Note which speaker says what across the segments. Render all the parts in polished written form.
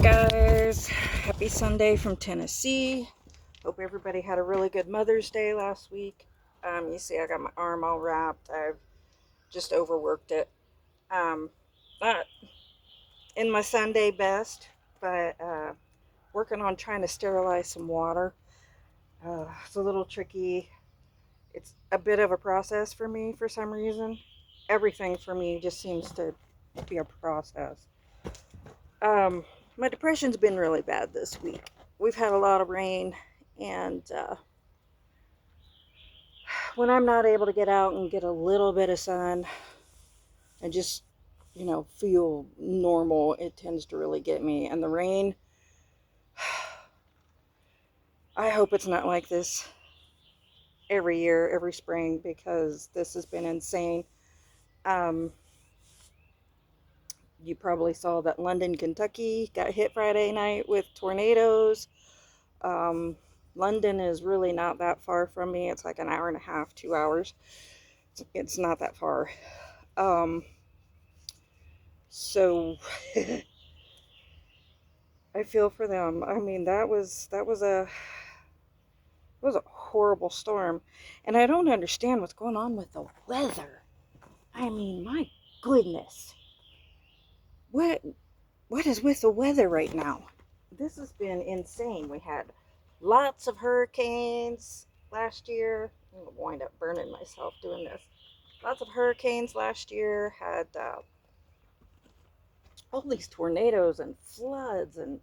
Speaker 1: Guys, happy Sunday from Tennessee. Hope everybody had a really good Mother's Day last week. You see I got my arm all wrapped. I've just overworked it. Not in my Sunday best, but working on trying to sterilize some water. It's a little tricky. It's a bit of a process for me for some reason. Everything for me just seems to be a process. My depression's been really bad this week. We've had a lot of rain, and when I'm not able to get out and get a little bit of sun and just, feel normal, it tends to really get me. And the rain, I hope it's not like this every year, every spring, because this has been insane. Um, you probably saw that London, Kentucky got hit Friday night with tornadoes. Um, London is really not that far from me. It's like an hour and a half, 2 hours. It's not that far. So I feel for them. I mean, that was a horrible storm, and I don't understand what's going on with the weather. I mean, my goodness, what what is with the weather right now? This has been insane. We had lots of hurricanes last year. I'm gonna wind up burning myself doing this. Lots of hurricanes last year. Had all these tornadoes and floods, and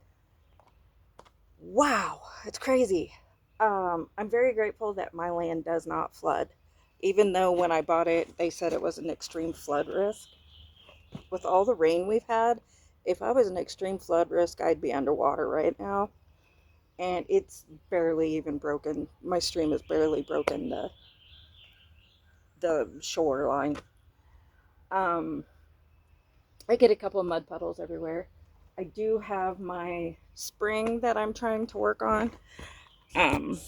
Speaker 1: wow, it's crazy. I'm very grateful that my land does not flood, even though when I bought it, they said it was an extreme flood risk. With all the rain we've had, if I was an extreme flood risk, I'd be underwater right now. And it's barely even broken. My stream has barely broken the shoreline. Um, I get a couple of mud puddles everywhere. I do have my spring that I'm trying to work on. Um,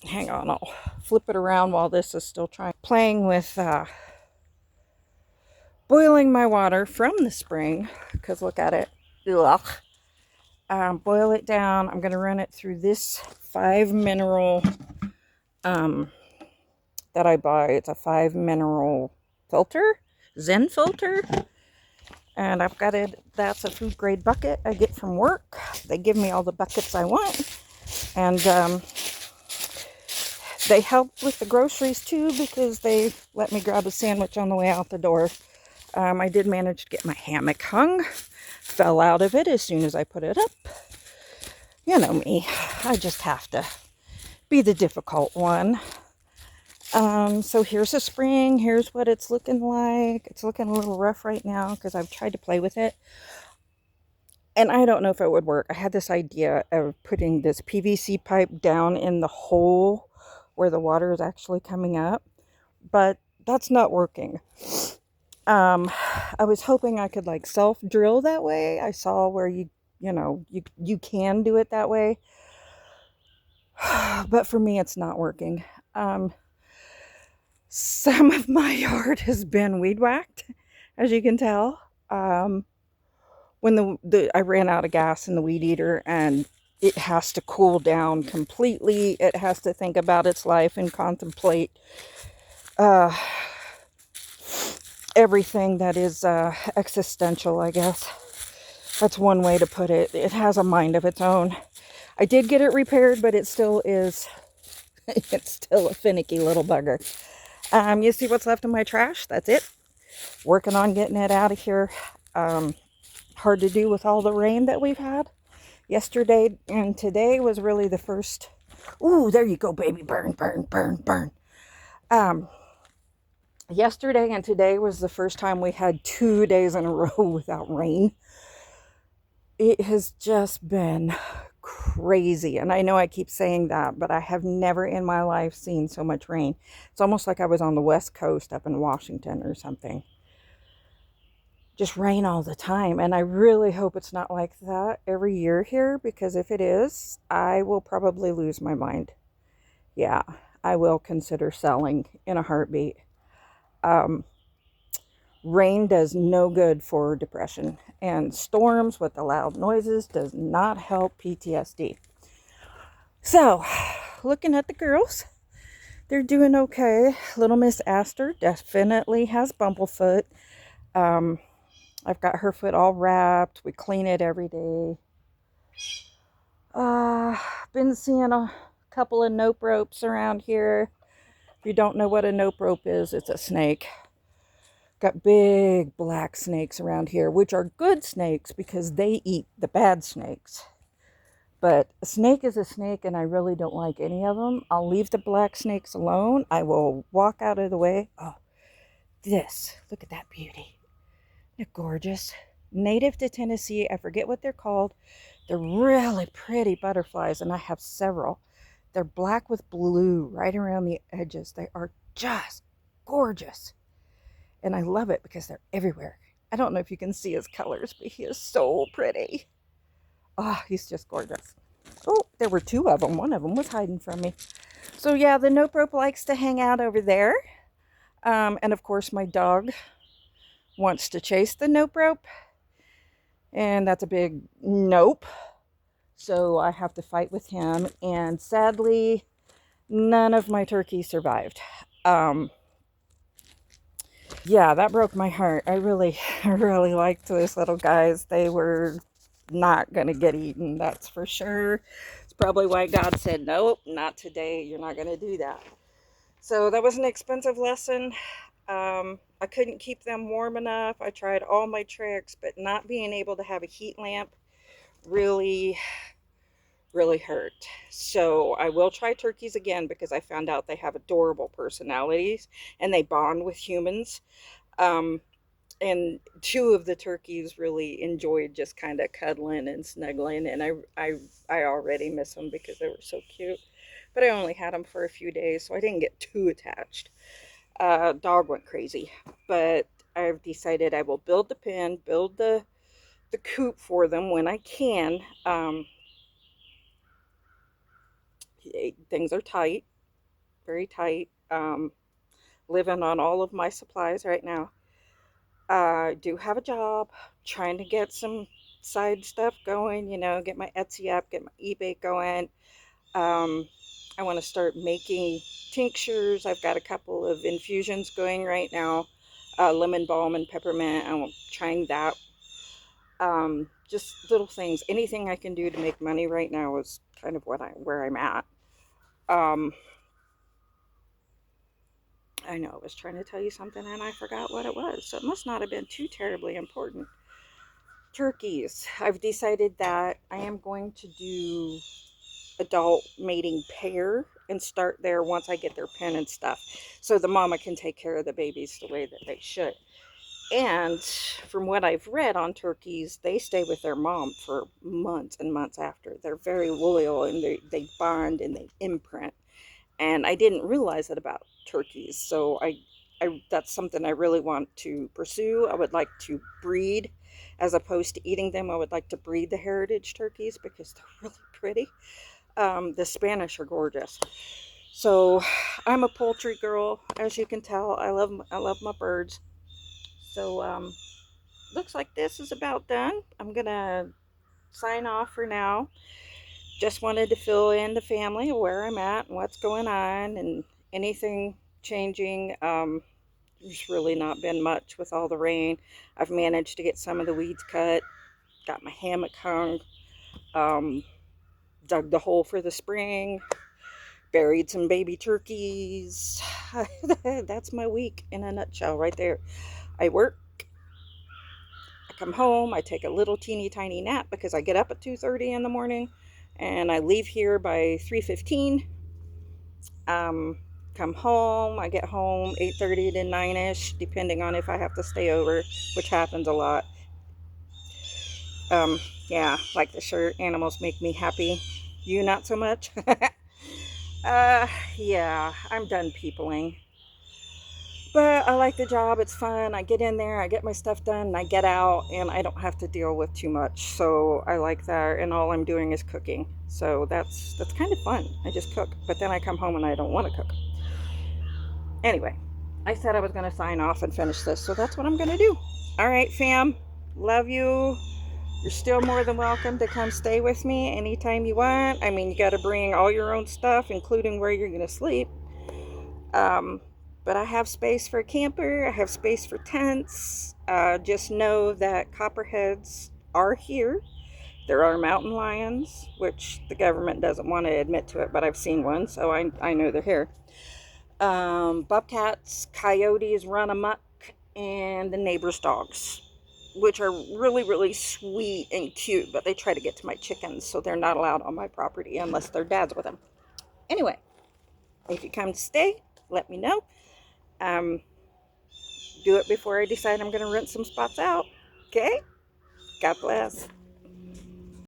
Speaker 1: Hang on, I'll flip it around while this is still playing with boiling my water from the spring, because look at it. Ugh. Boil it down. I'm going to run it through this 5 mineral that I buy. It's a 5 mineral filter, Zen filter. And I've got it. That's a food grade bucket I get from work. They give me all the buckets I want. And they help with the groceries too, because they let me grab a sandwich on the way out the door. I did manage to get my hammock hung. Fell out of it as soon as I put it up. You know me. I just have to be the difficult one. So here's a spring. Here's what it's looking like. It's looking a little rough right now because I've tried to play with it. And I don't know if it would work. I had this idea of putting this PVC pipe down in the hole where the water is actually coming up, but that's not working. I was hoping I could like self drill that way. I saw where you can do it that way, but for me it's not working. Some of my yard has been weed whacked, as you can tell. When I ran out of gas in the weed eater, and it has to cool down completely. It has to think about its life and contemplate everything that is existential, I guess. That's one way to put it. It has a mind of its own. I did get it repaired, but it still is, it's still a finicky little bugger. You see what's left of my trash? That's it. Working on getting it out of here. Hard to do with all the rain that we've had. Yesterday and today was really the first. Ooh, there you go, baby. Burn, burn, burn, burn. Yesterday and today was the first time we had 2 days in a row without rain. It has just been crazy. And I know I keep saying that, but I have never in my life seen so much rain. It's almost like I was on the West Coast up in Washington or something. Just rain all the time. And I really hope it's not like that every year here, because if it is, I will probably lose my mind. Yeah, I will consider selling in a heartbeat. Rain does no good for depression, and storms with the loud noises does not help PTSD. So, looking at the girls, they're doing okay. Little Miss Astor definitely has bumblefoot. I've got her foot all wrapped. We clean it every day. Been seeing a couple of nope ropes around here. If you don't know what a nope rope is, it's a snake. Got big black snakes around here, which are good snakes because they eat the bad snakes. But a snake is a snake, and I really don't like any of them. I'll leave the black snakes alone. I will walk out of the way. Oh, look at that beauty. They're gorgeous. Native to Tennessee. I forget what they're called. They're really pretty butterflies, and I have several. They're black with blue right around the edges. They are just gorgeous. And I love it because they're everywhere. I don't know if you can see his colors, but he is so pretty. Oh, he's just gorgeous. Oh, there were two of them. One of them was hiding from me. So yeah, the nope rope likes to hang out over there. And of course, my dog wants to chase the nope rope. And that's a big nope. So I have to fight with him. And sadly, none of my turkeys survived. Yeah, that broke my heart. I really liked those little guys. They were not going to get eaten, that's for sure. It's probably why God said, nope, not today. You're not going to do that. So that was an expensive lesson. I couldn't keep them warm enough. I tried all my tricks, but not being able to have a heat lamp really hurt. So I will try turkeys again because I found out they have adorable personalities and they bond with humans. And two of the turkeys really enjoyed just kind of cuddling and snuggling, and I already miss them because they were so cute. But I only had them for a few days, so I didn't get too attached. Dog went crazy, but I've decided I will build the pen, build the coop for them when I can. Things are tight, very tight. Living on all of my supplies right now. I do have a job, trying to get some side stuff going, get my Etsy up, get my eBay going. I want to start making tinctures. I've got a couple of infusions going right now, lemon balm and peppermint. I'm trying that. Just little things. Anything I can do to make money right now is kind of where I'm at. I know I was trying to tell you something and I forgot what it was, so it must not have been too terribly important. Turkeys. I've decided that I am going to do adult mating pair and start there once I get their pen and stuff, so the mama can take care of the babies the way that they should. And from what I've read on turkeys, they stay with their mom for months and months after. They're very loyal, and they bond and they imprint. And I didn't realize that about turkeys, so I that's something I really want to pursue. I would like to breed, as opposed to eating them. I would like to breed the heritage turkeys because they're really pretty. The Spanish are gorgeous. So I'm a poultry girl, as you can tell. I love my birds. So looks like this is about done. I'm gonna sign off for now. Just wanted to fill in the family of where I'm at and what's going on and anything changing. There's really not been much with all the rain. I've managed to get some of the weeds cut, got my hammock hung, dug the hole for the spring, buried some baby turkeys. That's my week in a nutshell right there. I work, I come home, I take a little teeny tiny nap because I get up at 2:30 in the morning. And I leave here by 3:15. Come home. I get home 8:30 to 9ish, depending on if I have to stay over, which happens a lot. Yeah, like the shirt, animals make me happy. You not so much? Yeah, I'm done peopling. But I like the job. It's fun. I get in there, I get my stuff done, and I get out, and I don't have to deal with too much. So I like that, and all I'm doing is cooking. So that's kind of fun. I just cook, but then I come home and I don't want to cook. Anyway, I said I was going to sign off and finish this, so that's what I'm going to do. All right, fam. Love you. You're still more than welcome to come stay with me anytime you want. I mean, you got to bring all your own stuff, including where you're going to sleep. But I have space for a camper. I have space for tents. Just know that copperheads are here. There are mountain lions, which the government doesn't want to admit to it, but I've seen one, so I know they're here. Bobcats, coyotes run amok, and the neighbor's dogs, which are really, really sweet and cute, but they try to get to my chickens, so they're not allowed on my property unless their dad's with them. Anyway, if you come to stay, let me know. Do it before I decide I'm going to rent some spots out. Okay? God bless.